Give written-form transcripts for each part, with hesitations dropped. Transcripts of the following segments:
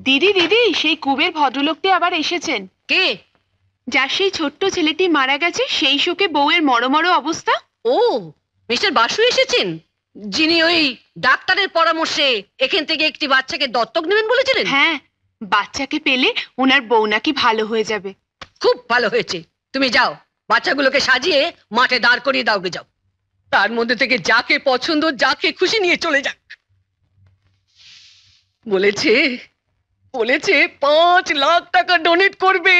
দিদি দিদি, সেই কুবের ভদ্রলোকটি আবার এসেছেন। কে? যার সেই ছোট্ট ছেলেটি মারা গেছে, সেই শোকে বউয়ের মরমর অবস্থা। ও, মিস্টার বাসু এসেছেন, যিনি ওই ডাক্তারের পরামর্শে এখান থেকে একটি বাচ্চাকে দত্তক নেবেন বলেছিলেন। হ্যাঁ, বাচ্চাকে পেলে ওনার বউ নাকি ভালো হয়ে যাবে। খুব ভালো হয়েছে। তুমি যাও, বাচ্চাগুলোকে সাজিয়ে মাঠে দাঁড় করিয়ে দাও গে, যাও। তার মধ্যে থেকে যাকে পছন্দ, যাকে খুশি নিয়ে চলে যাক। বলেছে বলেছে 5 লাখ টাকা ডোনেট করবে।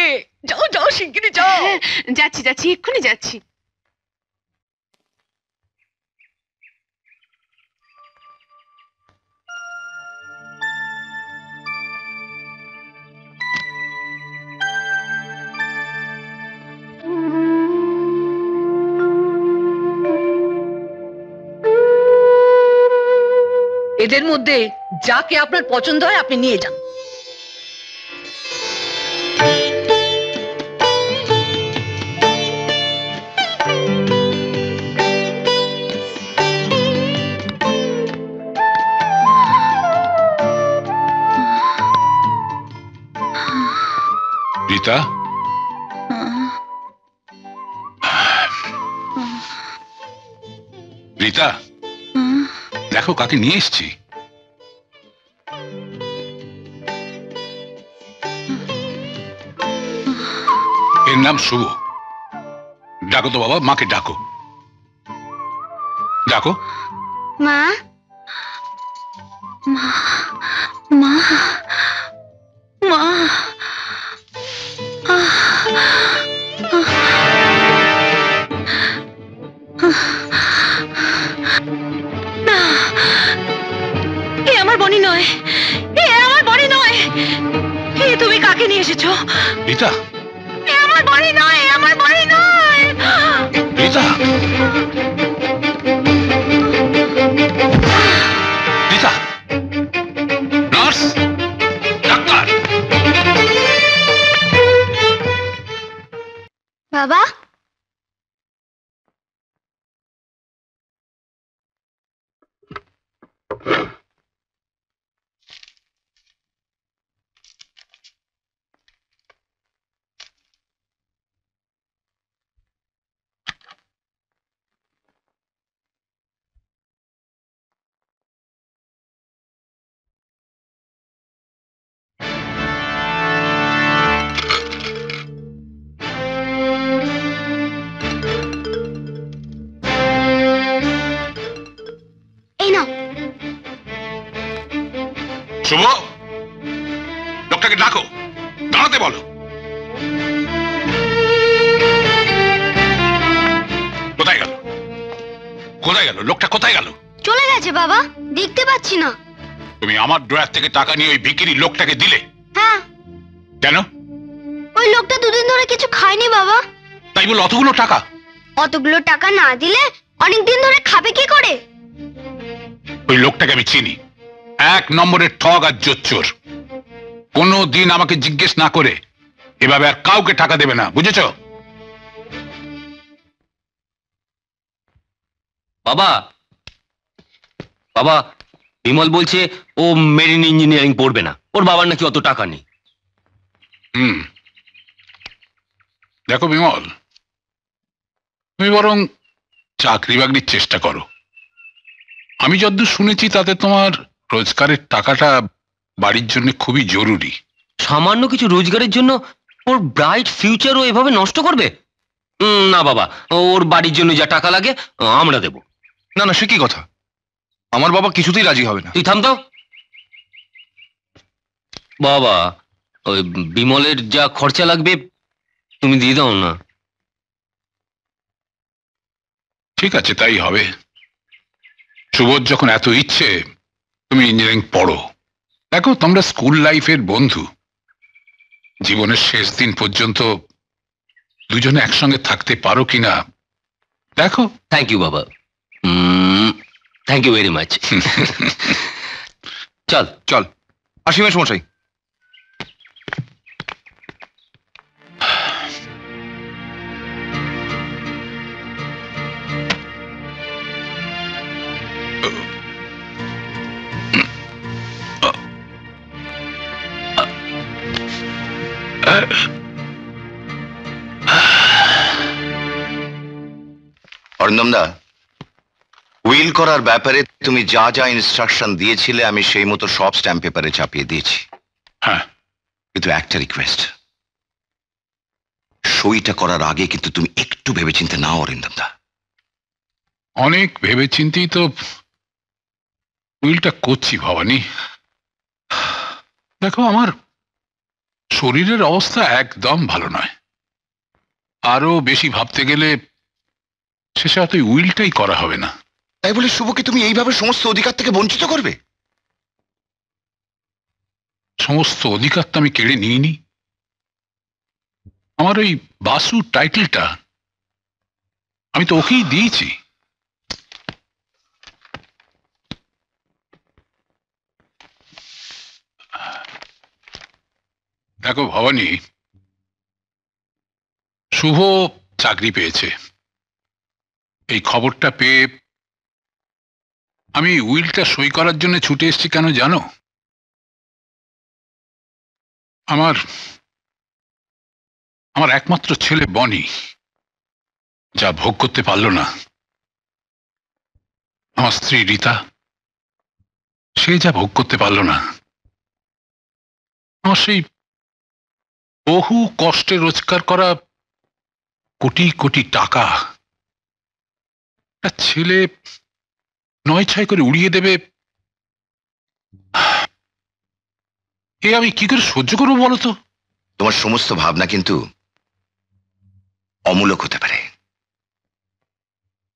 যাও যাও, শিগগিরই যাও। হ্যাঁ, যাচ্ছি যাচ্ছি, এক্ষুনি যাচ্ছি। এদের মধ্যে যাকে আপনার পছন্দ হয় আপনি নিয়ে যান। রীতা, রীতা, দেখো কাকে নিয়ে এসছি। এর নাম শুভ। ডাকো তো বাবা, মাকে ডাকো, ডাকো। মা, মা, মা, মা। না, এ আমার বনি নয়, এ আমার বনি নয়। এ তুমি কাকে নিয়ে এসেছো? রীতা, এ আমার বনি নয়, এ আমার বনি নয়। Rita, Rita, nurse, doctor. বাবা, শুভ, লোকটাকে ডাকো, দাঁড়াতে বলো। কোথায় গেল? কোথায় গেল লোকটা? কোথায় গেল? চলে গেছে বাবা, দেখতে পাচ্ছি না। তুমি আমার ড্রয়ার থেকে টাকা নিয়ে ওই ভিখিরি লোকটাকে দিলে? হ্যাঁ। কেন? ওই লোকটা দুদিন ধরে কিছু খায়নি বাবা। তাই বলে অতগুলো টাকা? অতগুলো টাকা না দিলে অনেকদিন ধরে খাবে কি করে? ওই লোকটাকে আমি চিনি, 1 নম্বরের ঠগ আর জোচ্চোর। কোনদিন আমাকে জিজ্ঞেস না করে এভাবে আর কাউকে টাকা দেবে না, বুঝেছো? বাবা, বাবা, বিমল বলছে ও মেরিন ইঞ্জিনিয়ারিং পড়বে না, ওর বাবার নাকি অত টাকা নেই। দেখো বিমল, তুমি বরং চাকরি বাকরির চেষ্টা করো। আমি যতদূর শুনেছি তাতে তোমার রোজগারের টাকাটা বাড়ির জন্য খুবই জরুরি। সামান্য কিছু রোজগারের জন্য ওর ব্রাইট ফিউচারও এভাবে নষ্ট করবে? না বাবা, ওর বাড়ির জন্য যা টাকা লাগে আমরা দেব। না না, সে কি কথা? আমার বাবা কিছুতেই রাজি হবে না। তুই থাম তো বাবা, ওই বিমলের যা খরচা লাগবে তুমি দিয়ে দাও না। ঠিক আছে, তাই হবে। সুবোধ যখন এত ইচ্ছে, তুমি ইঞ্জিনিয়ারিং পড়ো। দেখো, তোমরা স্কুল লাইফের বন্ধু, জীবনের শেষ দিন পর্যন্ত দুজনে একসঙ্গে থাকতে পারো কিনা দেখো। থ্যাংক ইউ বাবা, থ্যাংক ইউ ভেরি মাচ। চল চল, আসি মেশমশাই। অরিন্দমদা, উইল করার ব্যাপারে তুমি যা যা ইনস্ট্রাকশন দিয়েছিলে আমি সেই মতো সব স্ট্যাম্প পেপারে চাপিয়ে দিয়েছি। হ্যাঁ, কিন্তু একটা রিকোয়েস্ট, সইটা করার আগে কিন্তু তুমি একটু ভেবেচিন্তে নাও অরিন্দমদা। অনেক ভেবেচিন্তেই তো উইলটা করছি ভবানী। দেখো, আমার শরীরের অবস্থা একদম ভালো নয়। আরো বেশি ভাবতে গেলে শেষে হয়তো উইলটাই করা হবে না। তাই বলে শুভকে তুমি এইভাবে সমস্ত অধিকার থেকে বঞ্চিত করবে? সমস্ত অধিকার তো আমি কেড়ে নিইনি। আমার ওই বাসু টাইটেলটা আমি তো ওকেই দিয়েছি। দেখো ভবানী, শুভ চাকরি পেয়েছে। এই খবরটা পেয়ে আমি উইলটা সই করার জন্য ছুটে এসেছি। কেন জানো? আমার আমার একমাত্র ছেলে বনি যা ভোগ করতে পারল না, আমার স্ত্রী রীতা সে যা ভোগ করতে পারল না, আমার সেই বহু কষ্টে রোজগার করা কোটি কোটি টাকা একটা ছেলে নয় ছয় করে উড়িয়ে দেবে, এ আমি কি করে সহ্য করবো বলো তো? তোমার সমস্ত ভাবনা কিন্তু অমূলক হতে পারে।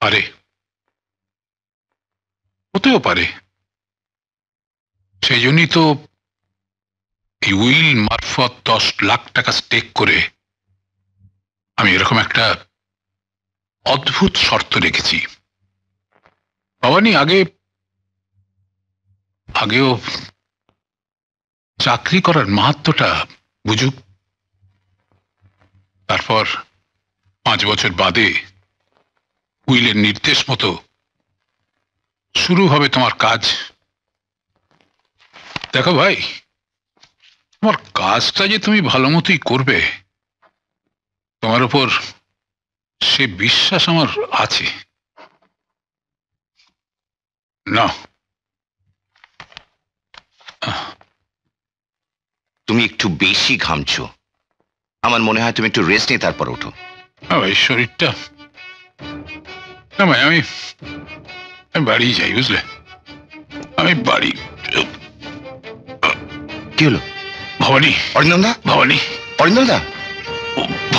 আরে হতেও পারে। সেই জন্যই তো এই উইল মারফত 10 লাখ টাকা স্টেক করে আমি এরকম একটা অদ্ভুত শর্ত রেখেছি। ভবানী আগেও চাকরি করার মাহাত্ম্যটা বুঝুক, তারপর 5 বছর বাদে উইলের নির্দেশ মতো শুরু হবে তোমার কাজ। দেখো ভাই, তোমার কাজটা যে তুমি ভালো মতোই করবে তোমার উপর সে বিশ্বাস আমার আছে। না, তুমি একটু বেশি ঘামছো, আমার মনে হয় তুমি একটু রেস্ট নিয়ে তারপর ওঠো। ভাই শরীরটা না ভাই, আমি বাড়ি যাই, বুঝলে? আমি বাড়ি। কি হলো ভবানী, অরিন্দমদা? ভবানী, অরিন্দমদা?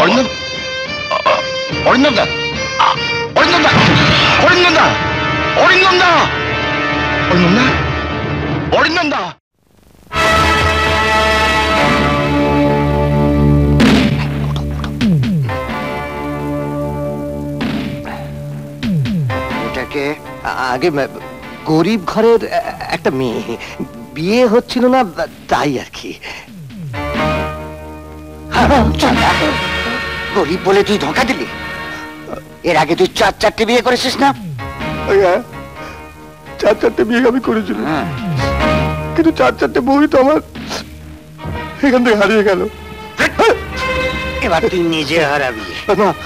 অরিন্দম অরিন্দমদা? অরিন্দমদা? অরিন্দমদা? অরিন্দমদা? অরিন্দমদা? অরিন্দমদা? এটাকে আগে গরিব ঘরের একটা মেয়ে, বিয়ে হচ্ছিল না তাই আর কি। গরিব বলে তুই ধোঁকা দিলি? এর আগে তুই 4-4টে বিয়ে করেছিস না? 4-4টে বিয়ে আমি করেছিলাম, কিন্তু 4-4টে বই তো আমার এখান থেকে হারিয়ে গেল। এবার তুই নিজে হারাবি,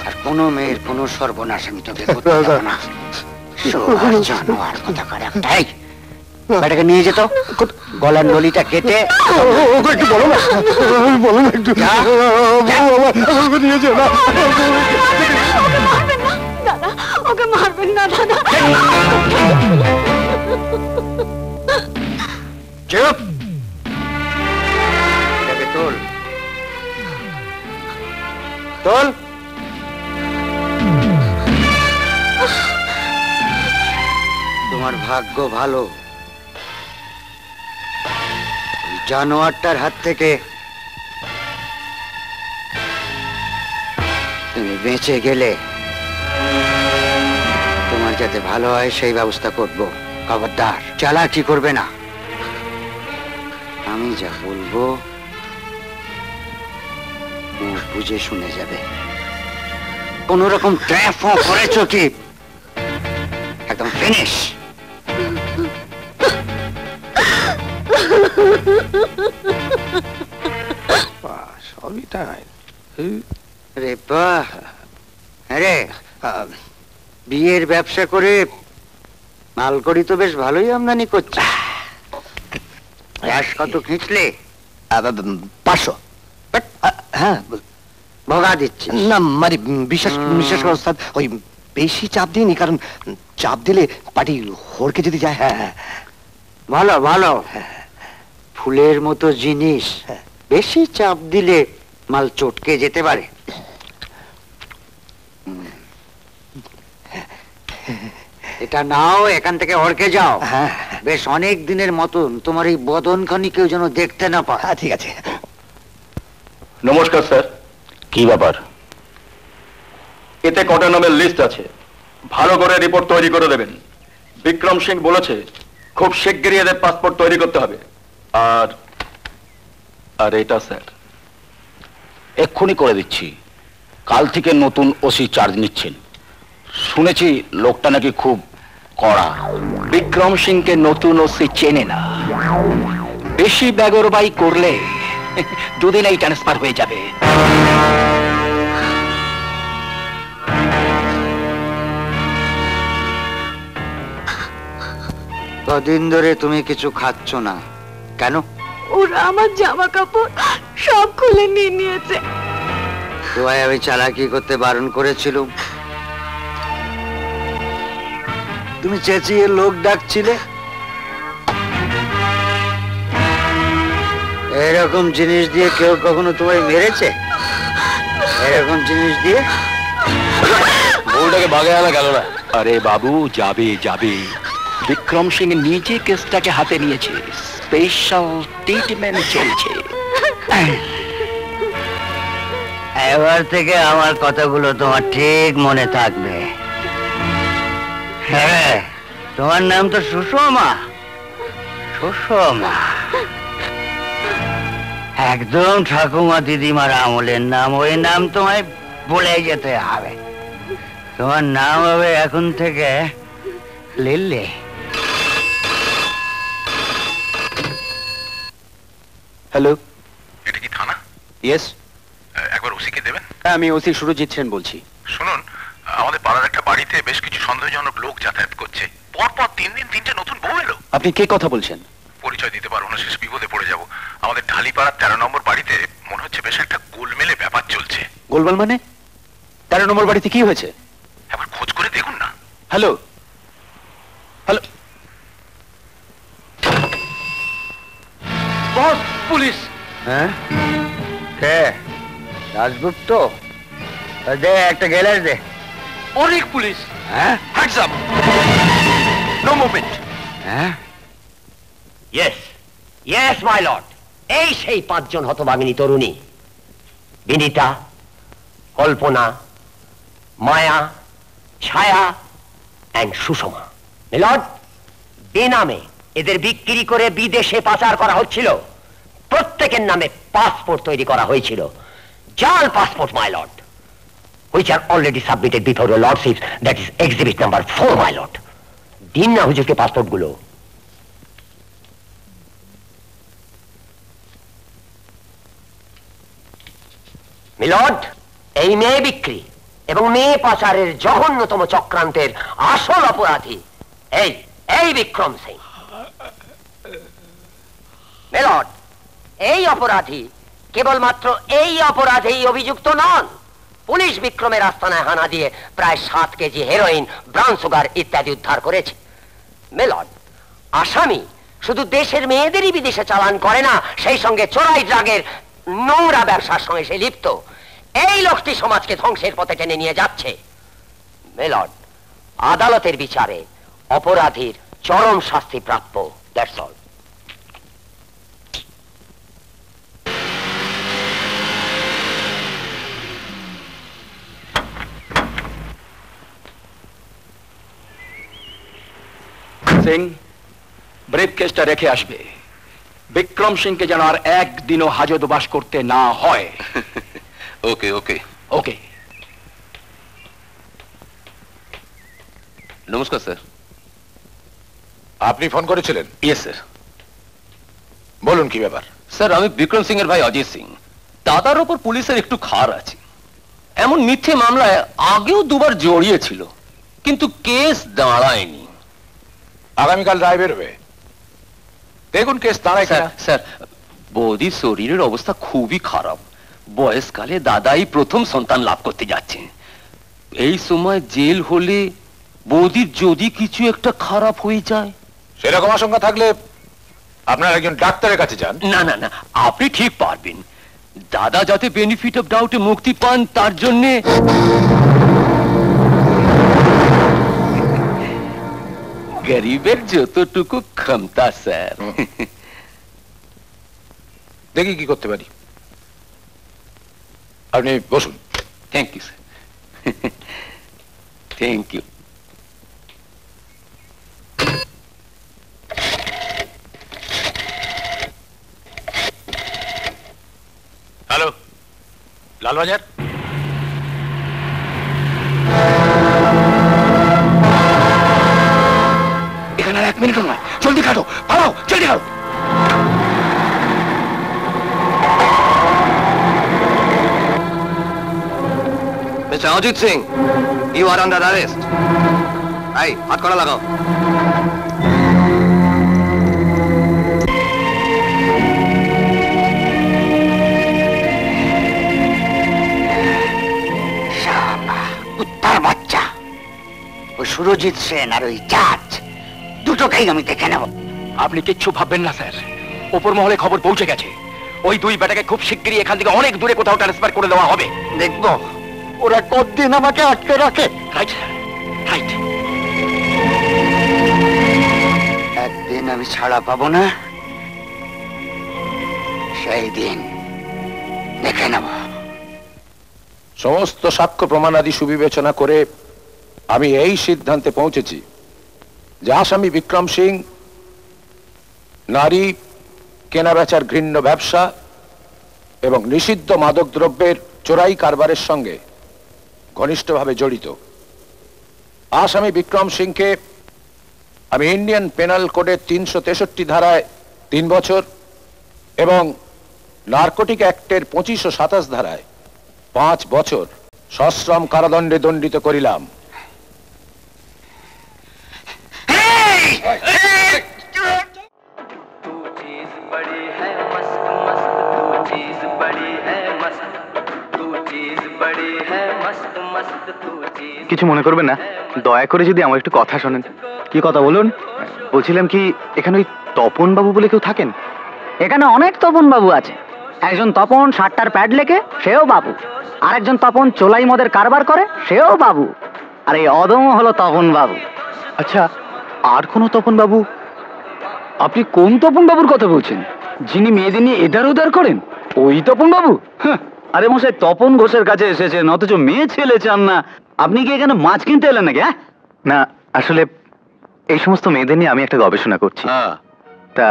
আর কোনো মেয়ের কোনো সর্বনাশ আমি তোকে করতে দেব না। জানোয়ার কথা করে একটাই, বেটাকে নিয়ে যেত, গলার নলিটা কেটে। একটু বলো না, বলো না একটু, নিয়ে যেও না। দাদা, ওকে মারবেন না দাদা। চুপ! এটাকে তোল, তোল। তোমার ভাগ্য ভালো, ওই জানোয়ারটার হাত থেকে তুমি বেঁচে গেলে তোমার যাতে ভালো হয় সেই ব্যবস্থা করব। খবরদার চালাকি করবে না, আমি যা বলবো মুখ বুঝে শুনে যাবে। কোন রকম ট্র্যাপ করেছো কি? একদম ফিনিশ। সবই তাই রে বাহ! আরে বিয়ের ব্যবসা করে মালকড়ি তো বেশ ভালোই আমদানি করছে। ক্যাশ কত খিঁচলে? 500। হ্যাঁ, ভগা দিচ্ছে না মানে বিশেষ করে ওস্তাদ, ওই বেশি চাপ দিইনি, কারণ চাপ দিলে পার্টি হড়কে যদি যায়। হ্যাঁ হ্যাঁ, ভালো ভালো। ফুলের মতো জিনিস বেশি চাপ দিলে মাল চটকে যেতে পারে। এটা নাও, এখান থেকে হড়কে যাও। হ্যাঁ বেশ অনেক দিনের মতন তোমার এই বদনখানি কেউ যেন দেখতে না পায়। হ্যাঁ, ঠিক আছে। নমস্কার স্যার। কি ব্যাপার? এতে কটা নামের লিস্ট আছে, ভালো করে রিপোর্ট তৈরি করে দেবেন। বিক্রম সিং বলেছে খুব শিগগিরই এদের পাসপোর্ট তৈরি করতে হবে। আর আর এটা স্যার, এক্ষুনি করে দিচ্ছি। কাল থেকে নতুন ওসি চার্জ নিচ্ছেন, শুনেছি লোকটা নাকি খুব কড়া। বিক্রম সিংকে নতুন ওসি চেনে না, বেশি ব্যাগরবাই করলে দুদিনেই ট্রান্সফার হয়ে যাবে। কদিন ধরে তুমি কিছু খাচ্ছ না কেন? ওরা আমার জামা কাপড় সব খুলে নিয়ে নিয়েছে। তোমায় আমি চালাকি করতে বারণ করেছিলুম, তুমি চেঁচিয়ে লোক ডাকছিলে। এরকম জিনিস দিয়ে কেউ কখনো তোমায় মেরেছে? এরকম জিনিস দিয়ে? বউটাকে বাগে আনা গেল না। আরে বাবু, যাবে যাবে। বিক্রম সিং নিজে কেসটাকে হাতে নিয়েছে, স্পেশাল ট্রিটমেন্ট চলছে। এবার থেকে আমার কথাগুলো তোমার ঠিক মনে থাকবে। হ্যাঁ, তোমার নাম তো সুষমা। সুষমা একদম ঠাকুমা দিদিমার আমলের নাম। ওই নাম তোমায় বলে যেতে হবে। তোমার নাম হবে এখন থেকে লিল্লি। হ্যালো, এটা কি থানা? ইয়েস, একবার ওসিকে দেবেন। আমি ওসি সুরজিৎ সেন বলছি। শুনুন, আমাদের পাড়ার একটা বাড়িতে বেশ কিছু সন্দেহজনক লোক যাতায়াত করছে। পরপর 3 দিন 3টে নতুন বউ এলো। আপনি কে কথা বলছেন? পরিচয় দিতে পারবো না, শেষ বিপদে পড়ে যাব। আমাদের ঢালিপাড়ার 13 নম্বর বাড়িতে মনে হচ্ছে বেশ একটা গোলমেলে ব্যাপার চলছে। গোলমাল মানে? 13 নম্বর বাড়িতে কি হয়েছে? একবার খোঁজ করে দেখুন না। হ্যালো হ্যালো, বস, পুলিশ। হ্যাঁ, কে? দাশগুপ্ত? দে একটা গ্যালাস দে। অনেক পুলিশ। হ্যাঁ হ্যান্ডস আপ, নো মুভমেন্ট। হ্যাঁ, ইয়েস ইয়েস মাই লর্ড, এই সেই 5 জন হতভাগিনী তরুণী, বিনিতা, কল্পনা, মায়া, ছায়া এন্ড সুষমা। মিলর্ড, বেনামে এদের বিক্রি করে বিদেশে পাচার করা হচ্ছিল। প্রত্যেকের নামে পাসপোর্ট তৈরি করা হয়েছিল, জাল passport my lord, which are already submitted before your lordship, that is exhibit number 4 my lord. দিন না হুজুরকে পাসপোর্টগুলো। মিলর্ড, এই মেয়ে বিক্রি এবং মেয়ে পাচারের জঘন্যতম চক্রান্তের আসল অপরাধী এই এই বিক্রম সিং। মিলর্ড, এই অপরাধী কেবলমাত্র এই অপরাধেই অভিযুক্ত নন। পুলিশ বিক্রমের আস্তানায় হানা দিয়ে প্রায় 7 কেজি হেরোইন, ব্রাউন সুগার ইত্যাদি উদ্ধার করেছে। মিলর্ড, আসামি শুধু দেশের মেয়েদেরই বিদেশে চালান করে না, সেই সঙ্গে চোরাই ড্রাগের নোংরা ব্যবসার সঙ্গে সে লিপ্ত। এই লোকটি সমাজকে ধ্বংসের পথে টেনে নিয়ে যাচ্ছে। মিলর্ড, আদালতের বিচারে অপরাধীর চরম শাস্তি প্রাপ্য। That's all. সিং, ব্রেক কেসটা রেখে আসবে। বিক্রম সিংকে যেন আর একদিনও হাজতবাস করতে না হয়। ওকে ওকে ওকে। নমস্কার স্যার। আপনি ফোন করেছিলেন? Yes sir. বলুন কি ব্যাপার? স্যার, আমি বিক্রম সিং এর ভাই অজিত সিং। দাদার ওপর পুলিশের একটু খার আছে। এমন মিথ্যে মামলায় আগেও 2বার জড়িয়েছিল। কিন্তু কেস দাঁড়ায়নি। আগামীকাল রায় বেরোবে, দেখুন কেস দাঁড়ায় কিনা। স্যার, বৌদির শরীরের অবস্থা খুবই খারাপ। বয়সকালে দাদাই প্রথম সন্তান লাভ করতে যাচ্ছে। এই সময় জেল হলে বৌদির যদি কিছু একটা খারাপ হয়ে যায়। সেরকম আশঙ্কা থাকলে আপনার একজন ডাক্তারের কাছে যান। না না না, আপনি ঠিক পারবেন। দাদা যাতে বেনিফিট অফ ডাউটে মুক্তি পান তার জন্যে গরিবের যতটুকু ক্ষমতা স্যার। দেখি কি করতে পারি। আপনি বসুন। Thank you sir, thank you. Hello, Lalbazar. এখানে আর 1 মিনিটও নয়, জলদি কাটো, পালাও, জলদি কাটো। Mister Ajit Singh, you are under arrest. এই হাত করা লাগাও। কুত্তার বাচ্চা, ওই সুরজিৎ সেন আর ওই জাজ দুটোকেই আমি দেখে নেব। আপনি কিচ্ছু ভাববেন না স্যার, ওপর মহলে খবর পৌঁছে গেছে। ওই 2 বেটাকে খুব শিগগিরই এখান থেকে অনেক দূরে কোথাও ট্রান্সফার করে দেওয়া হবে। দেখবো ওরা কতদিন আমাকে আটকে রাখে। Right sir, right. একদিন আমি ছাড়া পাবো না, সেই দিন দেখে নেব। সমস্ত সাক্ষ্য প্রমাণাদি সুবিবেচনা করে আমি এই সিদ্ধান্তে পৌঁছেছি যে আসামি বিক্রম সিং নারী কেনাবেচার ঘৃণ্য ব্যবসা এবং নিষিদ্ধ মাদক দ্রব্যের চোরাই কারবারের সঙ্গে ঘনিষ্ঠভাবে জড়িত। আসামি বিক্রম সিংকে আমি ইন্ডিয়ান পেনাল কোডের 363 ধারায় 3 বছর এবং নার্কোটিক অ্যাক্টের 25 ও 27 ধারায় 5 বছর সশ্রম কারাদণ্ডে দণ্ডিত করিলাম। কিছু মনে করবেন না, দয়া করে যদি আমার একটু কথা শোনেন। কি কথা বলুন? বলছিলাম কি, এখানে ওই তপন বাবু বলে কেউ থাকেন? এখানে অনেক তপন বাবু আছে। একজন তপন 60টার প্যাড লেখে, সেও বাবু। আর একজন তপন চোলাই মদের কারবার করে, সেও বাবু। আর এই অদম হলো তপন বাবু। আচ্ছা, আর কোনো তপন বাবু? আপনি কোন তপন বাবুর কথা বলছেন? যিনি মেয়েদের নিয়ে এদার ওদার করেন, ওই তপন বাবু? আরে মশাই, তপন ঘোষের কাছে এসেছেন অথচ মেয়ে ছেলে চান না। আপনি কি এখানে মাছ কিনতে এলেন নাকি? না, আসলে এই সমস্ত মেয়েদের নিয়ে আমি একটা গবেষণা করছি। তা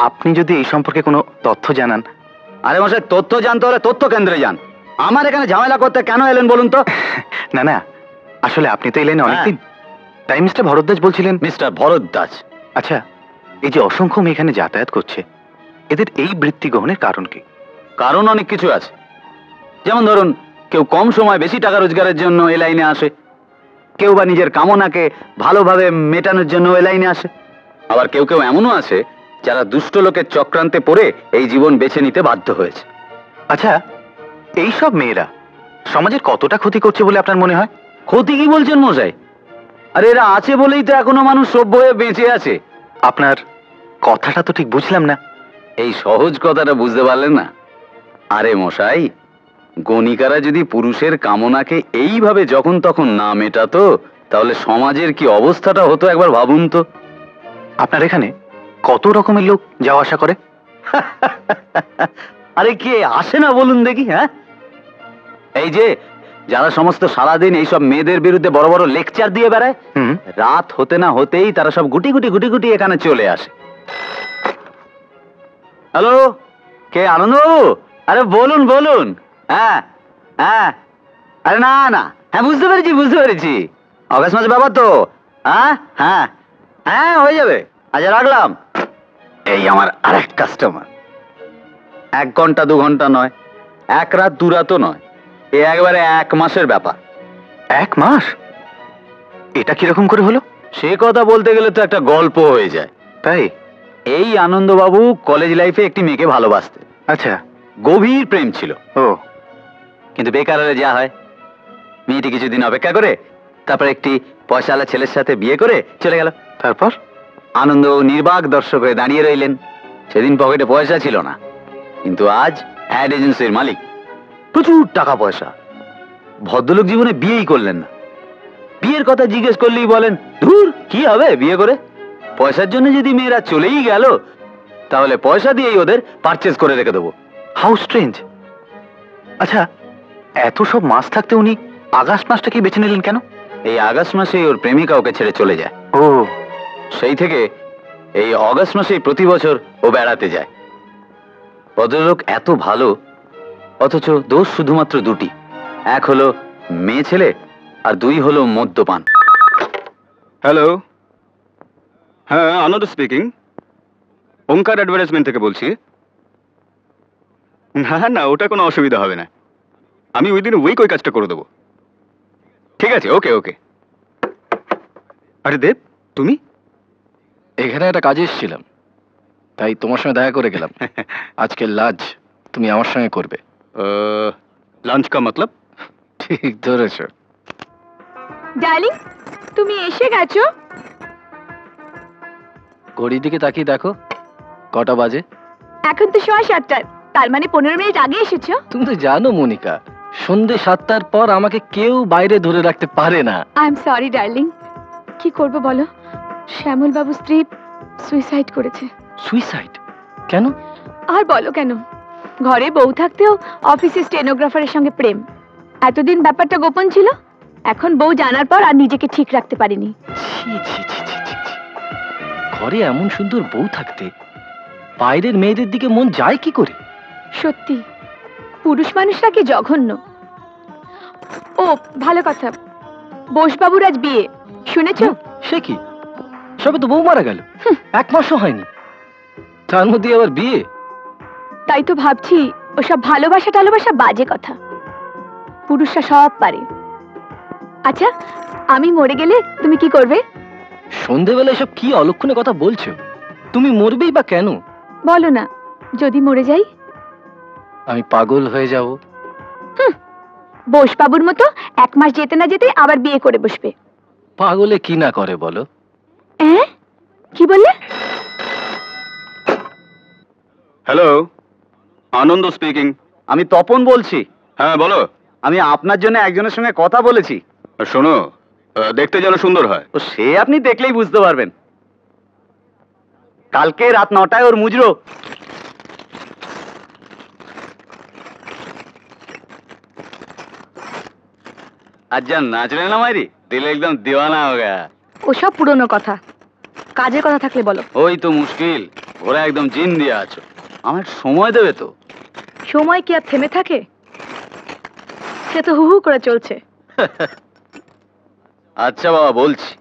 আপনি যদি এই সম্পর্কে কোনো তথ্য জানান। আরে মশাই, তথ্য জানতে হলে তথ্য কেন্দ্রে যান। আমার এখানে ঝামেলা করতে কেন এলেন বলুন তো? না না, আসলে আপনি তো এলেন অনেকদিন, তাই মিস্টার ভরদ্বাজ বলছিলেন। মিস্টার ভরদ্বাজ? আচ্ছা, এই যে অসংখ্য মেয়ে এখানে যাতায়াত করছে, এদের এই বৃত্তি গ্রহণের কারণ কি? কারণ অনেক কিছু আছে। যেমন ধরুন, কেউ কম সময় বেশি টাকা রোজগারের জন্য এ লাইনে আসে, কেউ বা নিজের কামনাকে ভালোভাবে মেটানোর জন্য এ লাইনে আসে। আবার কেউ কেউ এমনও আছে যারা দুষ্ট লোকের চক্রান্তে পড়ে এই জীবন বেছে নিতে বাধ্য হয়েছে। আচ্ছা, এই সব মেয়েরা সমাজের কতটা ক্ষতি করছে বলে আপনার মনে হয়? ক্ষতি কি বলছেন মশাই? আরে এরা আছে বলেই তো এখনো মানুষ সভ্য হয়ে বেঁচে আছে। আপনার কথাটা তো ঠিক বুঝলাম না। এই সহজ কথাটা বুঝতে পারলেন না? আরে মশাই, গণিকারা যদি পুরুষের কামনাকে এইভাবে যখন তখন না মেটাতো, তাহলে সমাজের কি অবস্থাটা হতো একবার ভাবুন তো। আপনার এখানে কত রকমের লোক যাওয়া আসা করে? আরে কে আসে না বলুন দেখি? হ্যাঁ, এই যে যারা সমস্ত সারাদিন এইসব মেয়েদের বিরুদ্ধে বড় বড় লেকচার দিয়ে বেড়ায়, রাত হতে না হতেই তারা সব গুটি গুটি গুটি গুটি এখানে চলে আসে। হ্যালো, কে? আনন্দবাবু? আরে বলুন বলুন। হ্যাঁ হ্যাঁ, আরে না না, হ্যাঁ বুঝতে পেরেছি বুঝতে পেরেছি, অগাস্ট মাসের ব্যাপার তো। হ্যাঁ হ্যাঁ হ্যাঁ, হয়ে যাবে। আচ্ছা রাখলাম। এই আমার আরেক কাস্টমার। 1 ঘন্টা 2 ঘন্টা নয়, 1 রাত 2 রাতও নয়, এ একবারে 1 মাসের ব্যাপার। 1 মাস? এটা কিরকম করে হলো? সে কথা বলতে গেলে তো একটা গল্প হয়ে যায়। তাই? এই আনন্দবাবু কলেজ লাইফে একটি মেয়েকে ভালোবাসতেন। আচ্ছা। গভীর প্রেম ছিল। ও। কিন্তু বেকার হলে যা হয়, মেয়েটি কিছুদিন অপেক্ষা করে তারপর একটি পয়সাওয়ালা ছেলের সাথে বিয়ে করে চলে গেল। তারপর আনন্দ নির্বাক দর্শক হয়ে দাঁড়িয়ে রইলেন। সেদিন পকেটে পয়সা ছিল না, কিন্তু আজ অ্যাড এজেন্সির মালিক, প্রচুর টাকা পয়সা। ভদ্রলোক জীবনে বিয়েই করলেন না। বিয়ের কথা জিজ্ঞেস করলেই বলেন, ধুর কি হবে বিয়ে করে, পয়সার জন্য যদি মেয়েরা চলেই গেল তাহলে পয়সা দিয়েই ওদের পারচেজ করে রেখে দেবো। How strange. আচ্ছা, এত সব মাস থাকতে উনি আগস্ট মাসটা কি বেছে নিলেন কেন? এই আগস্ট মাসেই ওর প্রেমিকা ওকে ছেড়ে চলে যায়। ও, সেই থেকে এই অগস্ট মাসেই প্রতি বছর ও বেড়াতে যায়। ভদ্রলোক এত ভালো, অথচ দোষ শুধুমাত্র দুটি। এক হলো মেয়ে ছেলে, আর দুই হলো মদ্যপান। হ্যালো, হ্যাঁ আনন্দ স্পিকিং। ওঙ্কার অ্যাডভার্টাইজমেন্ট থেকে বলছি। না না, ওটা কোনো অসুবিধা হবে না, আমি উইদিন উইক ওই কাজটা করে দেবো। ঠিক আছে, ওকে ওকে। আরে দেব, তুমি এখানে একটা কাজে এসেছিলাম, তাই তোমার সঙ্গে দেখা করে গেলাম। আজকে লাঞ্চ তুমি আমার সঙ্গে করবে। লাঞ্চ কা মতলব? ঠিক ধরেছ। ডার্লিং, তুমি এসে গেছো? ঘড়ির দিকে তাকিয়ে দেখো কটা বাজে। এখন তো 7:15, তার মানে 15 মিনিট আগে এসেছো। তুমি তো জানো মনিকা, সন্ধ্যে 7টার পর আমাকে কেউ বাইরে ধরে রাখতে পারে না। I am sorry darling. কি করব বলো, শ্যামল বাবু স্ত্রী সুইসাইড করেছে। সুইসাইড? কেন? আর বলো কেন, ঘরে বউ থাকতেও অফিসে স্টেনোগ্রাফারের সঙ্গে প্রেম। এতদিন ব্যাপারটা গোপন ছিল, এখন বউ জানার পর আর নিজেকে ঠিক রাখতে পারিনি। ঘরে এমন সুন্দর বউ থাকতে বাইরের মেয়েদের দিকে মন যায় কি করে? সত্যি, পুরুষ মানুষরা কি জঘন্য। ও ভালো কথা, বোসবাবুর আজ বিয়ে, শুনেছো? সে কি, সবে তো বউ মারা গেল, 1 মাসও হয়নি, তার মধ্যে আবার বিয়ে। তাই তো ভাবছি ওসব ভালোবাসা টালোবাসা বাজে কথা, পুরুষরা সব পারে। আচ্ছা, আমি মরে গেলে তুমি কি করবে? সন্ধেবেলা এসব কি অলক্ষণে কথা বলছো? তুমি মরবেই বা কেন? বলো না, যদি মরে যাই? আমি পাগল হয়ে যাব। বোসবাবুর মতো 1 মাস যেতে না যেতে আবার বিয়ে করে বসবে। পাগলে কি না করে বলো? কি বললে? হ্যালো, আনন্দ স্পিকিং। আমি তপন বলছি। হ্যাঁ বলো। আমি আপনার জন্য একজনের সঙ্গে কথা বলেছি। শোনো, দেখতে যেন সুন্দর হয়। ও সে আপনি দেখলেই বুঝতে পারবেন। কালকে রাত 9টায় ওর মুজরো। आज जब नाच रहे ना हमारी दिल एकदम दीवाना हो गया। ওসব পুরনো কথা, কাজের কথা থাকলে বলো। ওই তো মুশকিল, ওরা একদম জিন দিয়ে আছো। আমার সময় দেবে তো? সময় কি আর থেমে থাকে? সে তো হু হু করে চলছে। আচ্ছা বাবা, বলছি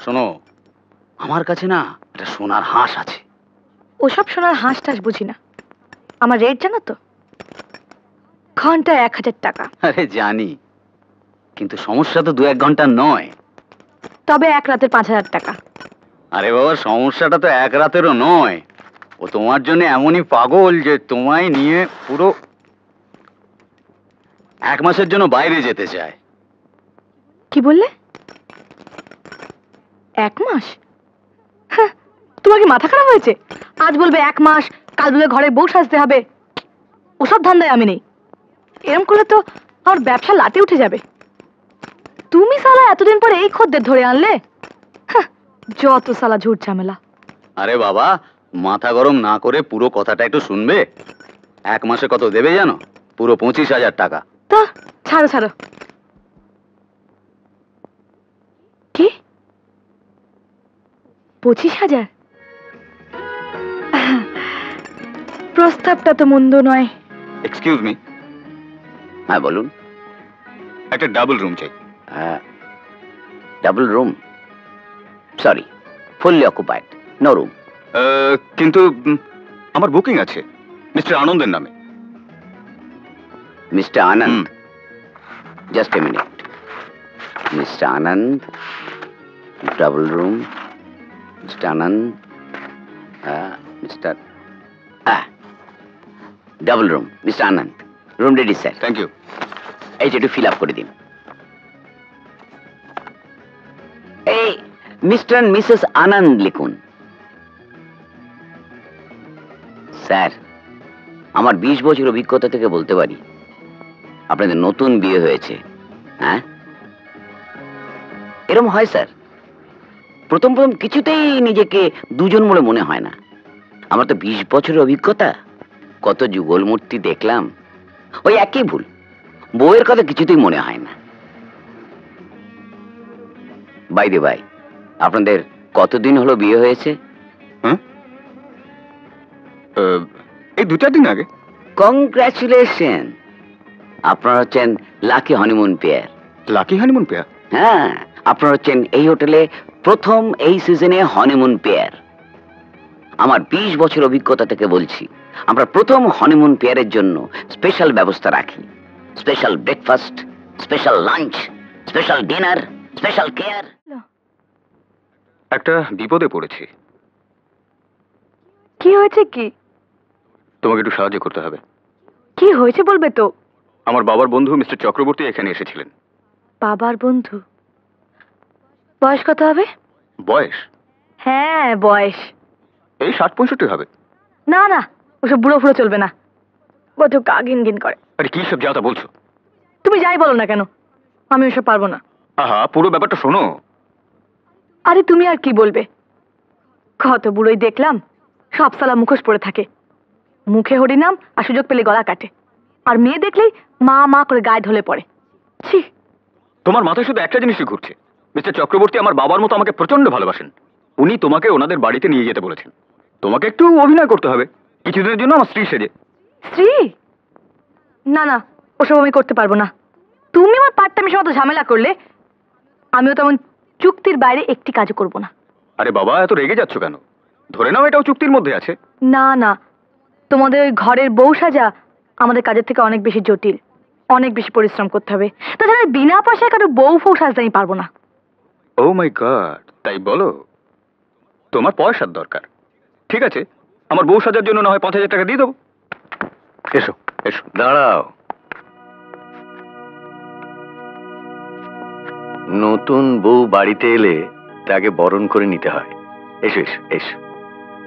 শোনো, আমার কাছে না একটা সোনার হাঁস আছে। ওসব সোনার হাঁস টাস বুঝি না। আমার রেট জানো তো? ঘন্টায় 1000 টাকা। আরে জানি, কিন্তু সমস্যা তো 2-1 ঘন্টা নয়। তবে 1 রাতের 5000 টাকা। আরে বাবা, সমস্যাটা তো 1 রাতেরও নয়। ও তোমার জন্য এমনই পাগল যে তোমায় নিয়ে পুরো 1 মাসের জন্য বাইরে যেতে চায়। কি বললে? 1 মাস? তোমার কি মাথা খারাপ হয়েছে? আজ বলবে 1 মাস, কাল বলবে ঘরে বউ সাজতে হবে। ওসব ধান্দায় আমি নেই। এরকম করলে তো আমার ব্যবসা লাটে উঠে যাবে। তুমি সালা এতদিন পরে এই খদ্দের ধরে আনলে, যত সালা ঝুট ঝামেলা। আরে বাবা, মাথা গরম না করে পুরো কথাটা একটু শুনবে। 1 মাসে কত দেবে জানো? পুরো 25,000 টাকা। তা ছাড়ো ছাড়ো। কি 25,000? প্রস্তাবটা তো মন্দ নয়। Excuse me. হ্যাঁ বলুন। একটা ডাবল রুম চাই। হ্যাঁ, double room? Sorry, fully occupied, no room. কিন্তু আমার বুকিং আছে মিস্টার আনন্দের নামে। Mister Anand, just a minute. Mr. Anand, double room. Mr. Anand, double room. Mr. Anand, room ready, sir. Thank you. এইটা একটু fill up করে দিন। এই মিস্টার এন্ড মিসেস আনন্দ লিখুন। স্যার, আমার 20 বছর অভিজ্ঞতা থেকে বলতে পারি আপনাদের নতুন বিয়ে হয়েছে। হ্যাঁ, এরকম হয় স্যার। প্রথম প্রথম কিছুতেই নিজেকে দুজন বলে মনে হয় না। আমার তো 20 বছরের অভিজ্ঞতা, কত যুগল মূর্তি দেখলাম। ওই একই ভুল, বউয়ের কথা কিছুতেই মনে হয় না। বাই দে ভাই, আপনাদের কতদিন হলো বিয়ে হয়েছে? এই 2-4 দিন আগে। কংগ্রাচুলেশন, আপনারা হচ্ছেন lucky honeymoon pair. Lucky honeymoon pair? হ্যাঁ, আপনারা হচ্ছেন এই হোটেলে প্রথম এই সিজনে হনিমুন পেয়ার। আমার 20 বছর অভিজ্ঞতা থেকে বলছি, আমরা প্রথম হনিমুন পেয়ারের জন্য স্পেশাল ব্যবস্থা রাখি। Special breakfast, special lunch, special dinner, special care. একটা বিপদে পড়েছি। কি হয়েছে? কি তোমাকে একটু সাহায্য করতে হবে। কি হয়েছে বলবে তো? আমার বাবার বন্ধু মিস্টার চক্রবর্তী এখানে এসেছিলেন। বাবার বন্ধু? বয়স কত হবে? বয়স? হ্যাঁ বয়স এই 60-65 হবে। না না, ওসব বুড়ো ফুড়ো চলবে না, বড় গা ঘিন ঘিন করে। আরে কি সব যাতা বলছো? তুমি যাই বলো না কেন, আমি ওসব পারবো না। আহা, পুরো ব্যাপারটা শোনো। আরে তুমি আর কি বলবে, কত বুড়োই দেখলাম সব সালা মুখোশ পড়ে থাকে, মুখে হরিনাম আর সুযোগ পেলে গলা কাটে, আর মেয়ে দেখলেই মা মা করে গায়ে ঢলে পড়ে। ছি, তোমার মাথায় শুধু একটা জিনিসই ঘুরছে। মিস্টার চক্রবর্তী আমার বাবার মতো আমাকে প্রচন্ড ভালোবাসেন। উনি তোমাকে ওনাদের বাড়িতে নিয়ে যেতে বলেছেন। তোমাকে একটু অভিনয় করতে হবে কিছুদিনের জন্য আমার স্ত্রী সেজে। স্ত্রী? না না, ওসব আমি করতে পারবো না। তুমি আমার পার্ট টাইমের মতো ঝামেলা করলে আমিও তেমন চুক্তির বাইরে একটি কাজও করব না। আরে বাবা, এত রেগে যাচ্ছ কেন? ধরে নাও এটাও চুক্তির মধ্যে আছে। না না, তোমাদের ওই ঘরের বউ সাজা আমাদের কাজের থেকে অনেক বেশি জটিল, অনেক বেশি পরিশ্রম করতে হবে। তাছাড়া বিনা পয়সায় কারো বউ ফৌ সাজতে আমি পারবো না। ও মাই গড, তাই বলো? তোমার পয়সার দরকার। ঠিক আছে, আমার বউ সাজার জন্য না হয় 5000 টাকা দিয়ে দেবো। এসো এসো। দাঁড়াও, নতুন বউ বাড়িতে এলে তাকে বরণ করে নিতে হয়। এসো এসো এসো,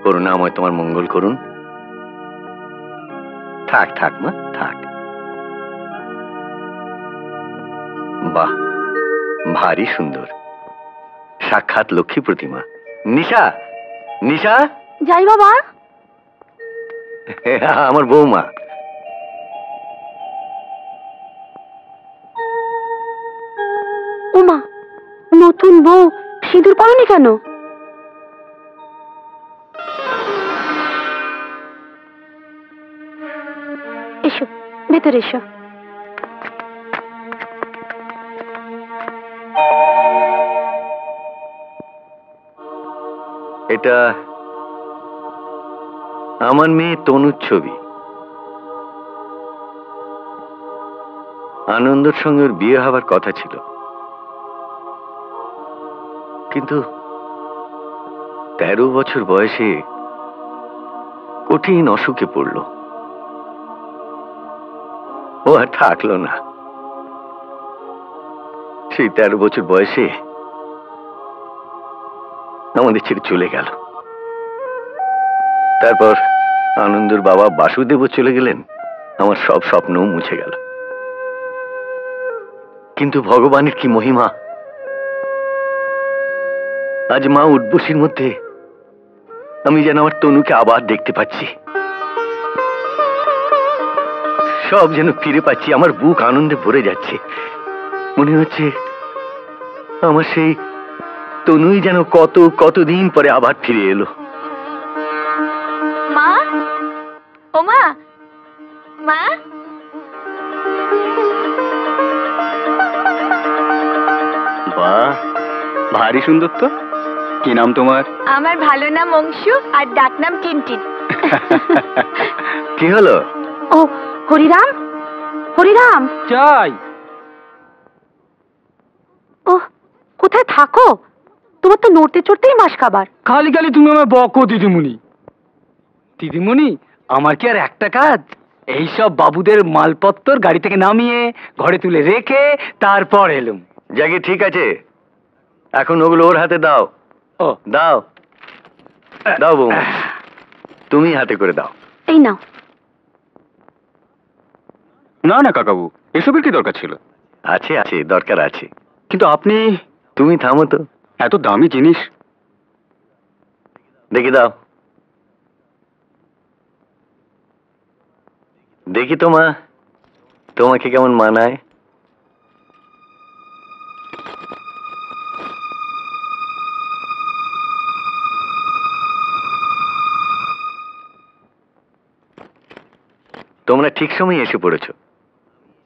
করুণাময় তোমার মঙ্গল করুন। থাক থাক মা থাক। বাহ, ভারী সুন্দর, সাক্ষাৎ লক্ষ্মী প্রতিমা। নিশা, নিশা। যাই বাবা। আমার বৌমা। ওমা, নতুন বউ সিঁদুর পরনি কেন? এসো ভেতরে এসো। এটা আমার মেয়ে তনুর ছবি। আনন্দের সঙ্গে ওর বিয়ে হবার কথা ছিল, কিন্তু 13 বছর বয়সে কঠিন অসুখে পড়ল। ও আর থাকলো না। সেই 13 বছর বয়সে আমাদের ছেড়ে চলে গেল। তারপর আনন্দের বাবা বাসুদেবও চলে গেলেন। আমার সব স্বপ্নও মুছে গেল। কিন্তু ভগবানের কি মহিমা, আজ মা উঠবসির মধ্যে আমি যেন আমার তনুকে আবার দেখতে পাচ্ছি। সব যেন ফিরে পাচ্ছি। আমার বুক আনন্দে ভরে যাচ্ছে। মনে হচ্ছে আমার সেই তনুই যেন কতদিন পরে আবার ফিরে এলো। মা, ও মা, মা। বাহ, ভারী সুন্দর তো। কি নাম তোমার? আমার ভালো নাম অংশু আর ডাক নাম টিনটিন। কি হলো? ও হরিরাম, হরিরাম চাই। ওহ, থাকো, তোমার তো নড়তে চড়তেই মাস খাবার। খালি খালি তুমি আমায় বকো দিদিমণি। দিদিমণি, আমার কি আর একটা কাজ? এইসব বাবুদের মালপত্তর গাড়ি থেকে নামিয়ে ঘরে তুলে রেখে তারপর এলুম। জাগি ঠিক আছে, এখন ওগুলো ওর হাতে দাও। ও দাও দাও বৌমা, তুমি হাতে করে দাও। এই নাও। না না কাকাবু, এসবের কি দরকার ছিল? আছে আছে, দরকার আছে, কিন্তু আপনি তুমি থামো তো, এত দামি জিনিস। দেখি দাও, দেখি তো মা, তোমাকে কেমন মানায়। তোমরা ঠিক সময় এসে পড়েছো।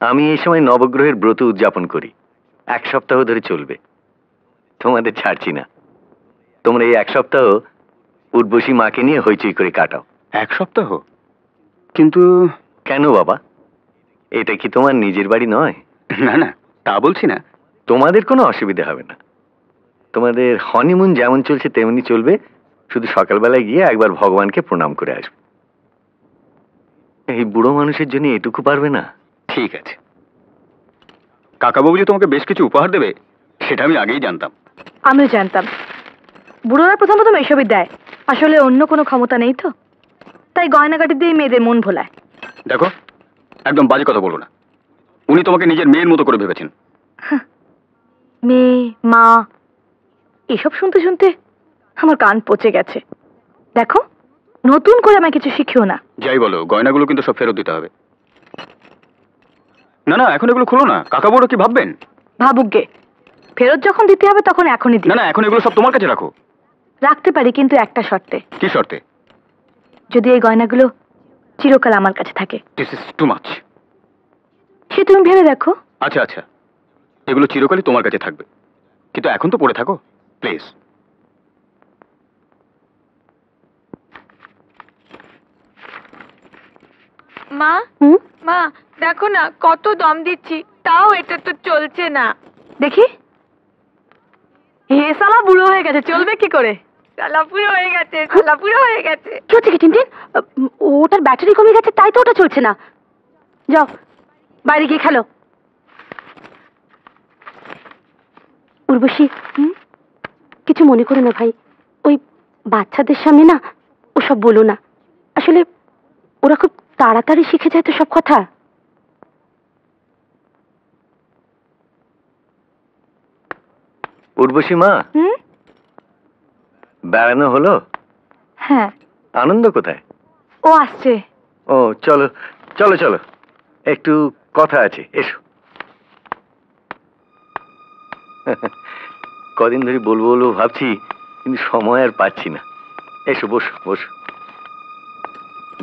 আমি এই সময় নবগ্রহের ব্রত উদযাপন করি, 1 সপ্তাহ ধরে চলবে। তোমাদের ছাড়ছি না। তোমরা এই 1 সপ্তাহ উর্বশী মাকে নিয়ে হইচই করে কাটাও। 1 সপ্তাহ? কিন্তু কেন বাবা, এটা কি তোমার নিজের বাড়ি নয়? না না, তা বলছি না। তোমাদের কোনো অসুবিধা হবে না। তোমাদের হনিমুন যেমন চলছে তেমনি চলবে, শুধু সকালবেলায় গিয়ে একবার ভগবানকে প্রণাম করে আসবে। এই বুড়ো মানুষের জন্য এটুকু পারবে না? ঠিক আছে। কাকাবাবু যে তোমাকে বেশ কিছু উপহার দেবে সেটা আমি আগেই জানতাম। আমিও জানতাম। বুড়োরা প্রথম এইসবই দেয়, আসলে অন্য কোনো ক্ষমতা নেই তো, তাই গয়নাগাটি দিয়ে মেয়েদের মন ভোলায়। দেখো, একদম বাজে কথা বলো না। উনি তোমাকে নিজের মেয়ের মতো করে ভেবেছেন। মেয়ে, মা, এসব শুনতে শুনতে আমার কান পচে গেছে। দেখো, নতুন করে আমায় কিছু শিখিও না। যাই বলো, গয়নাগুলো কিন্তু সব ফেরত দিতে হবে। না না, এখন এগুলো খুলো না, কাকাবাবুরা কি ভাববেন? ভাবুক গে, ফেরত যখন দিতে হবে তখন এখনই দিই। না না, এখন এগুলো সব তোমার কাছে রাখো। রাখতে পারি, কিন্তু একটা শর্তে। কি শর্তে? যদি এই গয়নাগুলো চিরকাল আমার কাছে থাকে। This is too much. সে তুমি ভেবে দেখো। আচ্ছা আচ্ছা, এগুলো চিরকালই তোমার কাছে থাকবে, কিন্তু এখন তো পড়ে থাকো প্লিজ। মা, মা দেখো না, কত দম দিচ্ছি, তাও এটা তো চলছে না। দেখি, হে সালা বুড়ো হয়ে গেছে, চলবে কি করে? শালা পুরো হয়ে গেছে, শালা পুরো হয়ে গেছে। কি হচ্ছে কি টিনটিন? ওটার ব্যাটারি কমে গেছে, তাই তো ওটা চলছে না। যাও বাইরে গিয়ে খেলো। উর্বশী, কিছু মনে করো না ভাই, ওই বাচ্চাদের সামনে না ওসব বলো না। আসলে ওরা খুব তাড়াতাড়ি শিখে যায় তো সব কথা। উর্বশী মা, বেড়ানো হলো? হ্যাঁ। আনন্দ কোথায়? ও আসছে। ও চলো চলো চলো, একটু কথা আছে, এসো। কদিন ধরে বলবো বলবো ভাবছি, কিন্তু সময় আর পাচ্ছি না। এসো, বসো বসো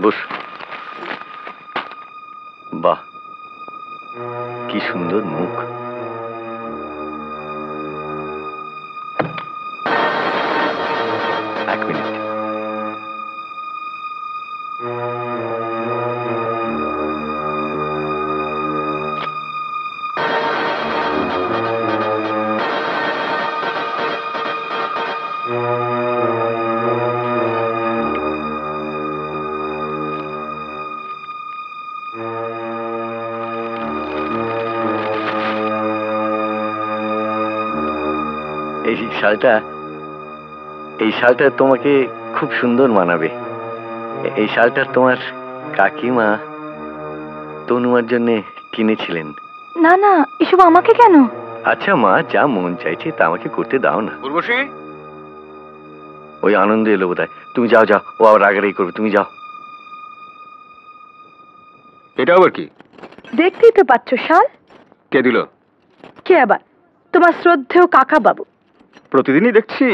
বসো। বাহ, কি সুন্দর মুখ। এক মিনিট। এই শালটা তোমাকে খুব সুন্দর মানাবে। এই শালটা তোমার কাকিমা তনুমার জন্য কিনেছিলেন। না না, এসব আমাকে কেন? আচ্ছা মা, যা মন চাইছে তা আমাকে করতে দাও না। উর্বশী, ওই আনন্দ এলো বোধহয়। তুমি যাও যাও, ও আবার রাগারাগি করবে, তুমি যাও। এটা আবার কি? দেখতেই তো পাচ্ছ শাল। কে দিল? কে আবার? তোমার শ্রদ্ধেয় কাকা বাবু। প্রতিদিনই দেখছি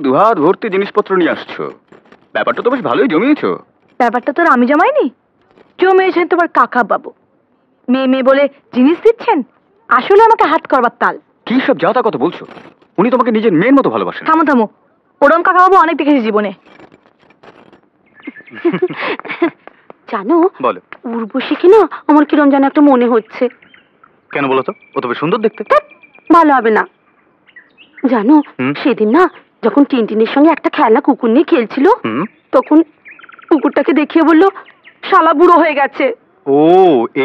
দুহাত ভর্তি জিনিসপত্র নিয়ে আসছো, ব্যাপারটা তো বেশ ভালোই জমিয়েছো। ব্যাপারটা তো আমি জমাইনি, জমিয়েছেন তোমার কাকা বাবু। মেয়ে মেয়ে বলে জিনিস দিচ্ছেন, আসলে আমাকে হাত করবার তাল। কি সব যাতা কথা বলছো? উনি তোমাকে নিজের মেয়ের মতো ভালোবাসেন। থামো থামো, ওরম কাকা বাবু অনেক দেখেছি জীবনে। জানো, বলো। উর্বশীকে না আমার কিরম যেন একটা মনে হচ্ছে। কেন বলো তো? ও তবে সুন্দর দেখতে। ভালো হবে না। জানো সেদিন না যখন টিনটিনের সঙ্গে একটা খেলনা কুকুর নিয়ে খেলছিল তখন কুকুরটাকে দেখিয়ে বললো শালা বুড়ো হয়ে গেছে। ও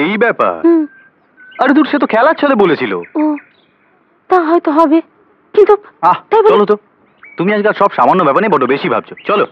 এই ব্যাপার। আরে দূর, সে তো খেলার ছলে বলেছিল। ও তা হয়তো হবে, কিন্তু চলো তো, তুমি আজকাল সব সামান্য ব্যাপার নিয়ে বড্ড বেশি ভাবছো। চলো।